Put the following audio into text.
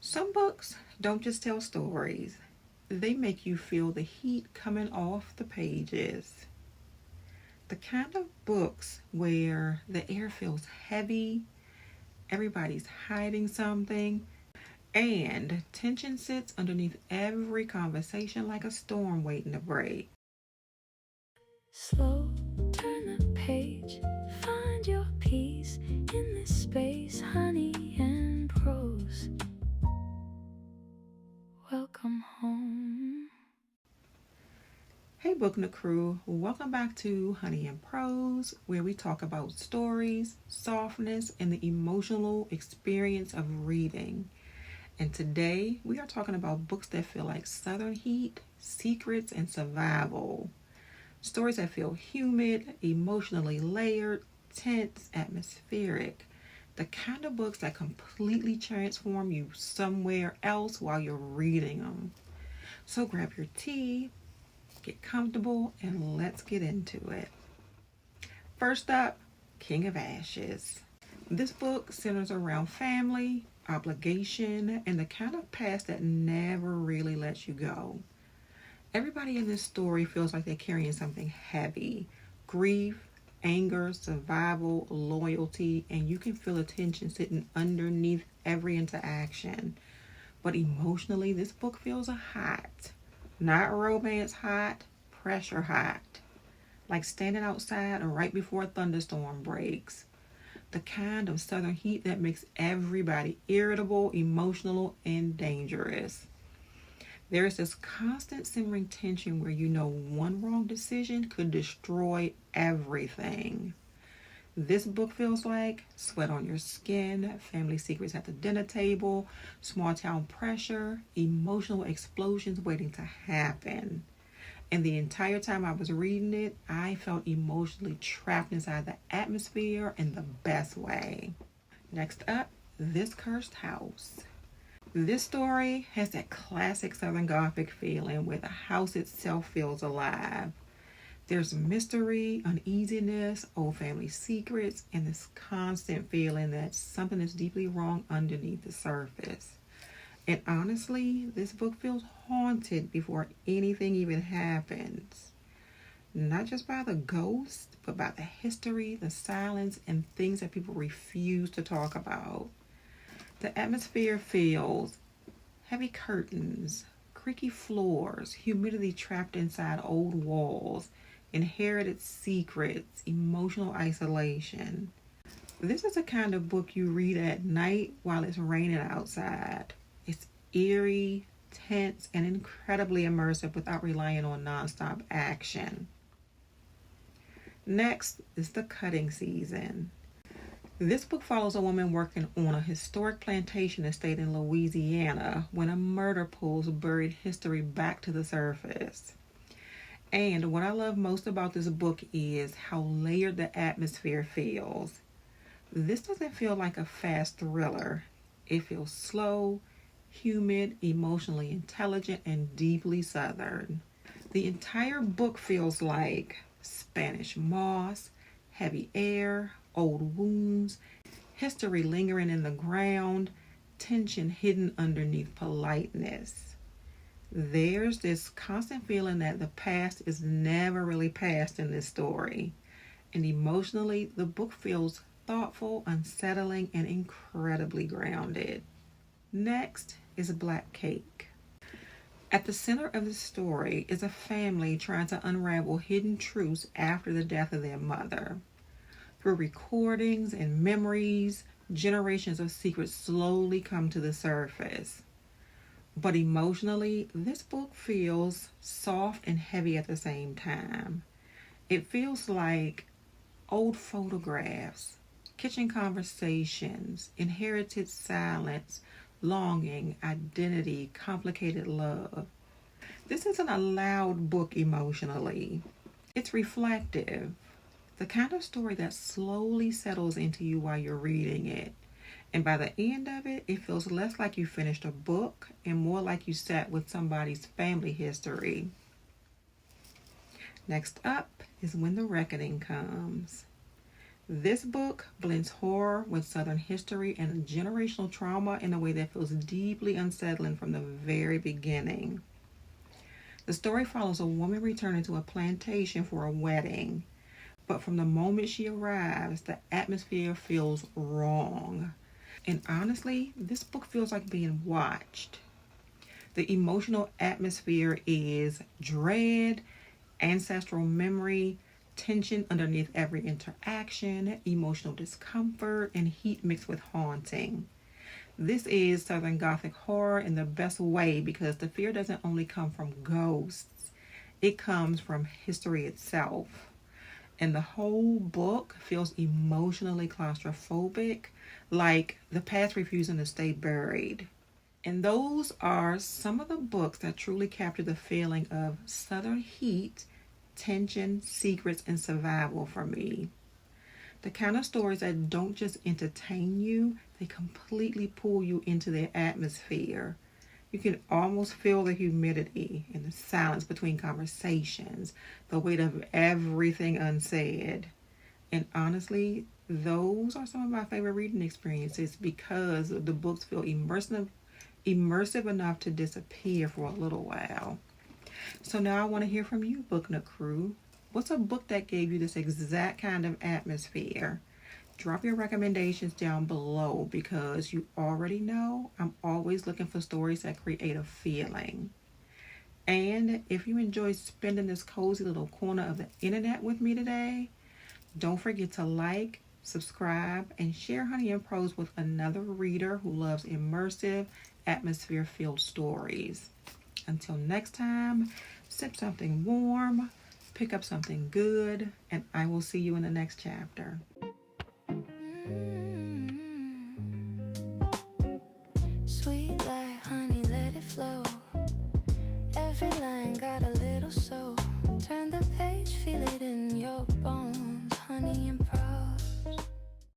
Some books don't just tell stories, they make you feel the heat coming off the pages. The kind of books where the air feels heavy, everybody's hiding something, and tension sits underneath every conversation like a storm waiting to break. Slow, turn the page, find your peace in this space, honey and prose. Welcome home. Hey Book Nook crew, welcome back to Honey and Prose, where we talk about stories, softness, and the emotional experience of reading. And today we are talking about books that feel like Southern heat, secrets, and survival. Stories that feel humid, emotionally layered, tense, atmospheric. The kind of books that completely transform you somewhere else while you're reading them. So grab your tea, get comfortable, and let's get into it. First up, King of Ashes. This book centers around family, obligation, and the kind of past that never really lets you go. Everybody in this story feels like they're carrying something heavy: grief, anger, survival, loyalty, and you can feel the tension sitting underneath every interaction. But emotionally, this book feels hot. Not romance hot, pressure hot. Like standing outside right before a thunderstorm breaks. The kind of southern heat that makes everybody irritable, emotional, and dangerous. There's this constant simmering tension where you know one wrong decision could destroy everything. This book feels like sweat on your skin, family secrets at the dinner table, small town pressure, emotional explosions waiting to happen. And the entire time I was reading it, I felt emotionally trapped inside the atmosphere in the best way. Next up, This Cursed House. This story has that classic Southern Gothic feeling where the house itself feels alive. There's mystery, uneasiness, old family secrets, and this constant feeling that something is deeply wrong underneath the surface. And honestly, this book feels haunted before anything even happens. Not just by the ghost, but by the history, the silence, and things that people refuse to talk about. The atmosphere feels heavy curtains, creaky floors, humidity trapped inside old walls, inherited secrets, emotional isolation. This is the kind of book you read at night while it's raining outside. It's eerie, tense, and incredibly immersive without relying on nonstop action. Next is The Cutting Season. This book follows a woman working on a historic plantation estate in Louisiana when a murder pulls buried history back to the surface. And what I love most about this book is how layered the atmosphere feels. This doesn't feel like a fast thriller. It feels slow, humid, emotionally intelligent, and deeply southern. The entire book feels like Spanish moss, heavy air, old wounds, history lingering in the ground, tension hidden underneath politeness. There's this constant feeling that the past is never really past in this story. And emotionally, the book feels thoughtful, unsettling, and incredibly grounded. Next is Black Cake. At the center of the story is a family trying to unravel hidden truths after the death of their mother. Through recordings and memories, generations of secrets slowly come to the surface. But emotionally, this book feels soft and heavy at the same time. It feels like old photographs, kitchen conversations, inherited silence, longing, identity, complicated love. This isn't a loud book emotionally. It's reflective. The kind of story that slowly settles into you while you're reading it. And by the end of it, it feels less like you finished a book and more like you sat with somebody's family history. Next up is When the Reckoning Comes. This book blends horror with Southern history and generational trauma in a way that feels deeply unsettling from the very beginning. The story follows a woman returning to a plantation for a wedding, but from the moment she arrives, the atmosphere feels wrong. And honestly, this book feels like being watched. The emotional atmosphere is dread, ancestral memory, tension underneath every interaction, emotional discomfort, and heat mixed with haunting. This is Southern Gothic horror in the best way because the fear doesn't only come from ghosts, it comes from history itself. And the whole book feels emotionally claustrophobic, like the past refusing to stay buried. And those are some of the books that truly capture the feeling of Southern heat, tension, secrets, and survival for me. The kind of stories that don't just entertain you, they completely pull you into their atmosphere. You can almost feel the humidity and the silence between conversations, the weight of everything unsaid. And honestly, those are some of my favorite reading experiences because the books feel immersive enough to disappear for a little while. So now I want to hear from you, Book Nook crew. What's a book that gave you this exact kind of atmosphere? Drop your recommendations down below because you already know I'm always looking for stories that create a feeling. And if you enjoyed spending this cozy little corner of the internet with me today, don't forget to like, subscribe, and share Honey and Prose with another reader who loves immersive, atmosphere-filled stories. Until next time, sip something warm, pick up something good, and I will see you in the next chapter. Sweet like honey, let it flow. Every line got a